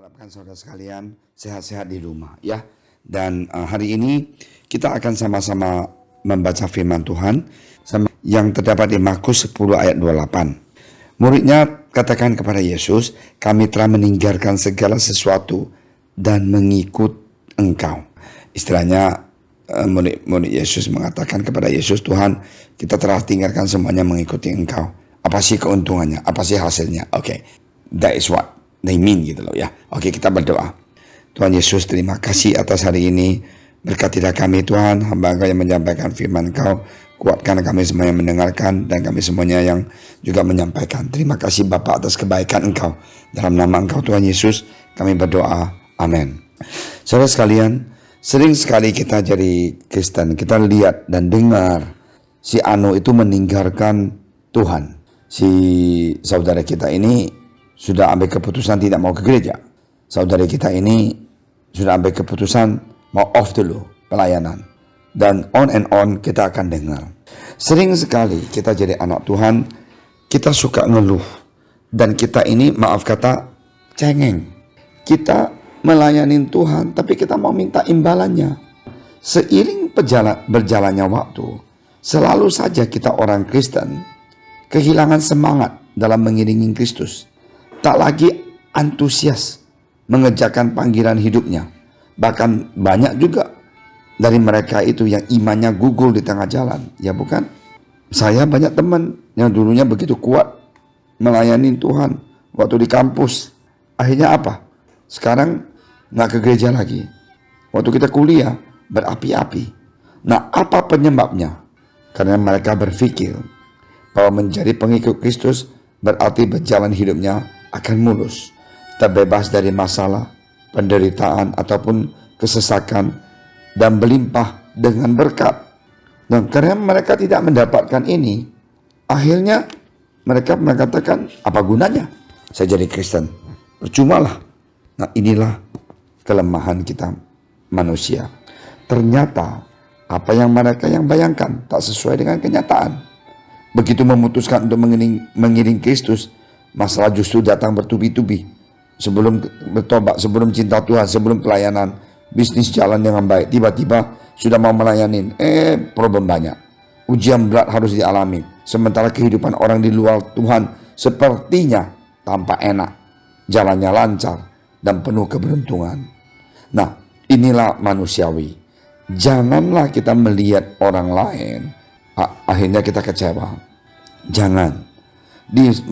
mengharapkan saudara sekalian sehat-sehat di rumah ya. Dan hari ini kita akan sama-sama membaca firman Tuhan yang terdapat di Markus 10 ayat 28. Muridnya katakan kepada Yesus, kami telah meninggalkan segala sesuatu dan mengikut Engkau. Istilahnya murid Yesus mengatakan kepada Yesus, Tuhan, kita telah tinggalkan semuanya mengikuti Engkau. Apa sih keuntungannya? Apa sih hasilnya? Okay, that is what they mean gitu loh ya. Oke, kita berdoa. Tuhan Yesus, terima kasih atas hari ini. Berkatilah kami Tuhan, hamba Engkau yang menyampaikan firman Engkau. Kuatkan kami semua yang mendengarkan dan kami semuanya yang juga menyampaikan. Terima kasih Bapa atas kebaikan Engkau. Dalam nama Engkau Tuhan Yesus, kami berdoa. Amin. Saudara sekalian, sering sekali kita jadi Kristen, kita lihat dan dengar si Anu itu meninggalkan Tuhan. Si saudara kita ini sudah ambil keputusan tidak mau ke gereja. Saudara kita ini sudah ambil keputusan mau off dulu pelayanan. Dan on and on kita akan dengar. Sering sekali kita jadi anak Tuhan, kita suka ngeluh. Dan kita ini maaf kata cengeng. Kita melayani Tuhan tapi kita mau minta imbalannya. Seiring berjalannya waktu, selalu saja kita orang Kristen kehilangan semangat dalam mengiringi Kristus. Tak lagi antusias mengerjakan panggilan hidupnya. Bahkan banyak juga dari mereka itu yang imannya gugur di tengah jalan. Ya bukan? Saya banyak teman yang dulunya begitu kuat melayani Tuhan waktu di kampus. Akhirnya apa? Sekarang gak ke gereja lagi. Waktu kita kuliah berapi-api. Nah, apa penyebabnya? Karena mereka berpikir bahwa menjadi pengikut Kristus berarti berjalan hidupnya akan mulus, terbebas dari masalah, penderitaan ataupun kesesakan dan berlimpah dengan berkat. Dan karena mereka tidak mendapatkan ini, akhirnya mereka mengatakan, apa gunanya saya jadi Kristen? Percumalah. Nah, inilah kelemahan kita manusia. Ternyata apa yang mereka yang bayangkan tak sesuai dengan kenyataan. Begitu memutuskan untuk mengiring Kristus, masalah justru datang bertubi-tubi. Sebelum bertobat, sebelum cinta Tuhan, sebelum pelayanan, bisnis jalan dengan baik, tiba-tiba sudah mau melayanin, problem banyak. Ujian berat harus dialami. Sementara kehidupan orang di luar Tuhan sepertinya tampak enak, jalannya lancar dan penuh keberuntungan. Nah, inilah manusiawi. Janganlah kita melihat orang lain akhirnya kita kecewa. Jangan.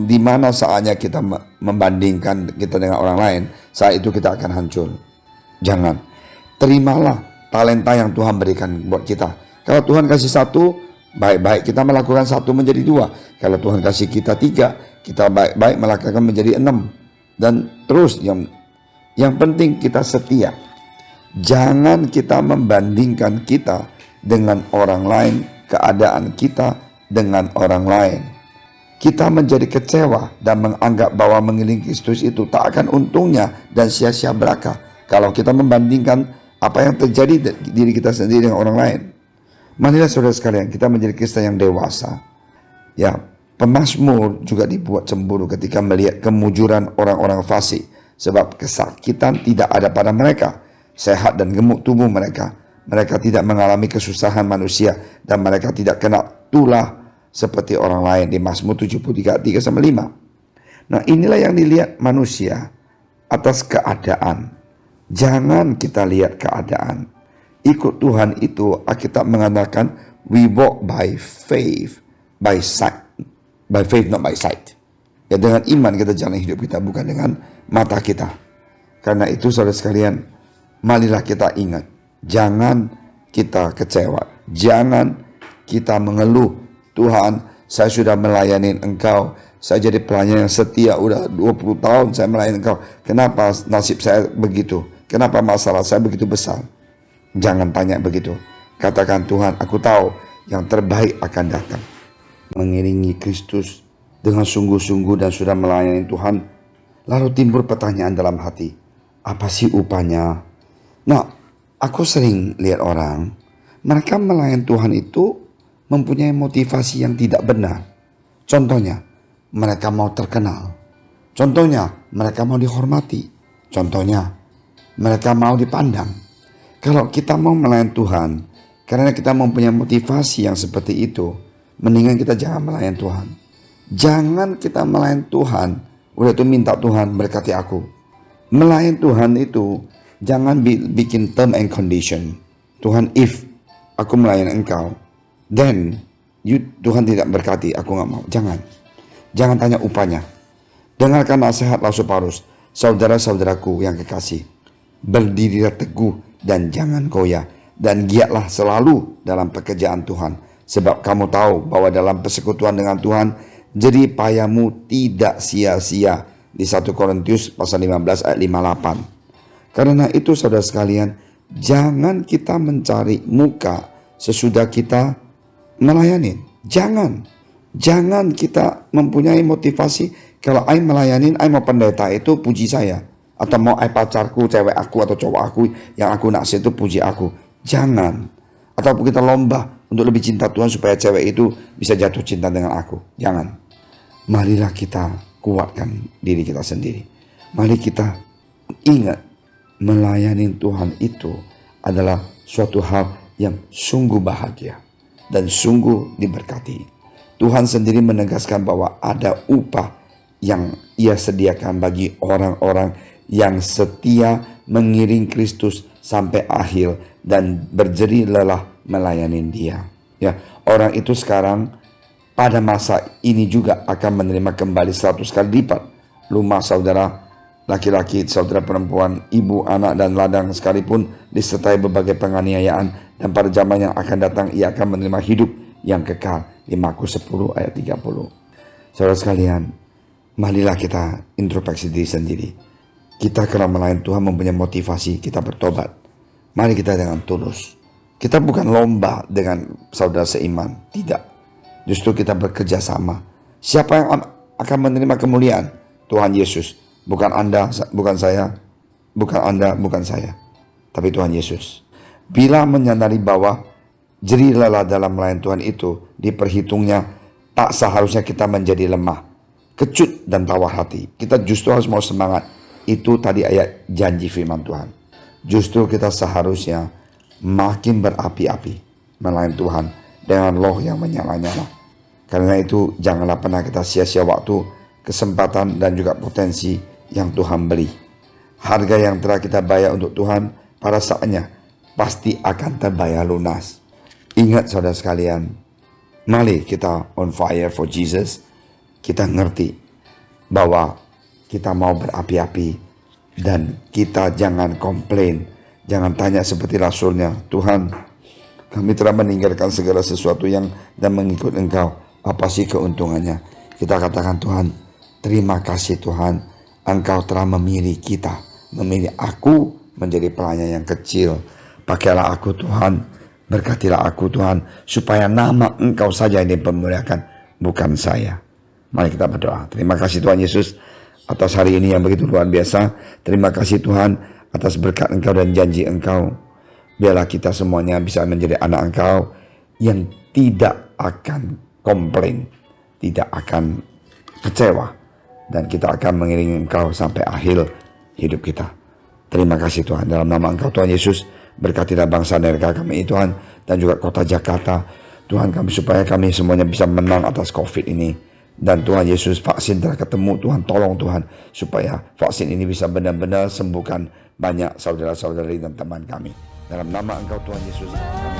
Di mana saatnya kita membandingkan kita dengan orang lain, saat itu kita akan hancur. Jangan. Terimalah talenta yang Tuhan berikan buat kita. Kalau Tuhan kasih satu, baik-baik kita melakukan satu menjadi dua. Kalau Tuhan kasih kita tiga, kita baik-baik melakukan menjadi 6. Dan terus yang penting kita setia. Jangan kita membandingkan kita dengan orang lain, keadaan kita dengan orang lain. Kita menjadi kecewa dan menganggap bahwa mengiringi Kristus itu tak akan untungnya dan sia-sia belaka kalau kita membandingkan apa yang terjadi diri kita sendiri dengan orang lain. Marilah saudara sekalian, kita menjadi Kristen yang dewasa. Ya, pemazmur juga dibuat cemburu ketika melihat kemujuran orang-orang fasik, sebab kesakitan tidak ada pada mereka, sehat dan gemuk tubuh mereka. Mereka tidak mengalami kesusahan manusia dan mereka tidak kena tulah seperti orang lain, di Mazmur 73 3-5. Nah, inilah yang dilihat manusia atas keadaan. Jangan kita lihat keadaan. Ikut Tuhan itu Alkitab mengatakan we walk by faith, by sight. By faith not by sight. Ya, dengan iman kita jalan hidup kita, bukan dengan mata kita. Karena itu saudara sekalian, marilah kita ingat, jangan kita kecewa, jangan kita mengeluh, Tuhan, saya sudah melayani Engkau, saya jadi pelayan yang setia, udah 20 tahun saya melayani Engkau, kenapa nasib saya begitu, kenapa masalah saya begitu besar? Jangan tanya begitu. Katakan, Tuhan, aku tahu yang terbaik akan datang. Mengiringi Kristus dengan sungguh-sungguh dan sudah melayani Tuhan, lalu timbul pertanyaan dalam hati, apa sih upahnya? Nah, aku sering lihat orang, mereka melayani Tuhan itu mempunyai motivasi yang tidak benar. Contohnya, mereka mau terkenal. Contohnya, mereka mau dihormati. Contohnya, mereka mau dipandang. Kalau kita mau melayani Tuhan, karena kita mempunyai motivasi yang seperti itu, mendingan kita jangan melayani Tuhan. Jangan kita melayani Tuhan, udah itu minta Tuhan berkati aku. Melayani Tuhan itu jangan bikin term and condition. Tuhan, if aku melayani Engkau, then Tuhan tidak berkati, aku gak mau. Jangan tanya upahnya. Dengarkan nasihat Rasul Paulus, saudara-saudaraku yang kekasih, berdirilah teguh dan jangan goyah, dan giatlah selalu dalam pekerjaan Tuhan, sebab kamu tahu bahwa dalam persekutuan dengan Tuhan jerih payahmu tidak sia-sia. Di 1 Korintus pasal 15 ayat 58. Karena itu saudara sekalian, jangan kita mencari muka sesudah kita melayani. Jangan kita mempunyai motivasi, kalau I melayanin, I mau pendeta itu puji saya, atau mau I pacarku, cewek aku atau cowok aku yang aku naksir itu puji aku. Jangan. Atau kita lomba untuk lebih cinta Tuhan supaya cewek itu bisa jatuh cinta dengan aku. Jangan. Marilah kita kuatkan diri kita sendiri. Mari kita ingat, melayani Tuhan itu adalah suatu hal yang sungguh bahagia dan sungguh diberkati. Tuhan sendiri menegaskan bahwa ada upah yang Ia sediakan bagi orang-orang yang setia mengiring Kristus sampai akhir dan berjerih lelah melayani Dia. Ya, orang itu sekarang pada masa ini juga akan menerima kembali 100 kali lipat. Rumah saudara laki-laki, saudara perempuan, ibu, anak, dan ladang sekalipun disertai berbagai penganiayaan, dan pada zaman yang akan datang ia akan menerima hidup yang kekal. Di Markus 10 ayat 30. Saudara sekalian, marilah kita introspeksi diri sendiri. Kita kalau melayani Tuhan mempunyai motivasi, kita bertobat. Mari kita dengan tulus. Kita bukan lomba dengan saudara seiman, tidak. Justru kita bekerja sama. Siapa yang akan menerima kemuliaan? Tuhan Yesus. Bukan Anda, bukan saya. Bukan Anda, bukan saya. Tapi Tuhan Yesus. Bila menyadari bahwa jerih lelah dalam melayani Tuhan itu diperhitungnya, tak seharusnya kita menjadi lemah, kecut dan tawar hati. Kita justru harus mau semangat. Itu tadi ayat janji firman Tuhan. Justru kita seharusnya makin berapi-api melayani Tuhan dengan roh yang menyala-nyala. Karena itu janganlah pernah kita sia-sia waktu, kesempatan, dan juga potensi yang Tuhan beri. Harga yang telah kita bayar untuk Tuhan pada saatnya pasti akan terbayar lunas. Ingat saudara sekalian, mari kita on fire for Jesus. Kita ngerti bahwa kita mau berapi-api, dan kita jangan komplain. Jangan tanya seperti rasulnya, Tuhan, kami telah meninggalkan segala sesuatu dan mengikut Engkau. Apa sih keuntungannya? Kita katakan, Tuhan, terima kasih Tuhan. Engkau telah memilih kita. Memilih aku menjadi pelayan yang kecil. Pakailah aku Tuhan. Berkatilah aku Tuhan. Supaya nama Engkau saja yang dipermuliakan. Bukan saya. Mari kita berdoa. Terima kasih Tuhan Yesus atas hari ini yang begitu luar biasa. Terima kasih Tuhan atas berkat Engkau dan janji Engkau. Biarlah kita semuanya bisa menjadi anak Engkau yang tidak akan komplain, tidak akan kecewa, dan kita akan mengiringi Engkau sampai akhir hidup kita. Terima kasih Tuhan. Dalam nama Engkau Tuhan Yesus, berkatilah bangsa negara kami Tuhan, dan juga kota Jakarta. Tuhan kami, supaya kami semuanya bisa menang atas COVID ini. Dan Tuhan Yesus, vaksin telah ketemu, Tuhan tolong Tuhan, supaya vaksin ini bisa benar-benar sembuhkan banyak saudara-saudari dan teman kami. Dalam nama Engkau Tuhan Yesus, kami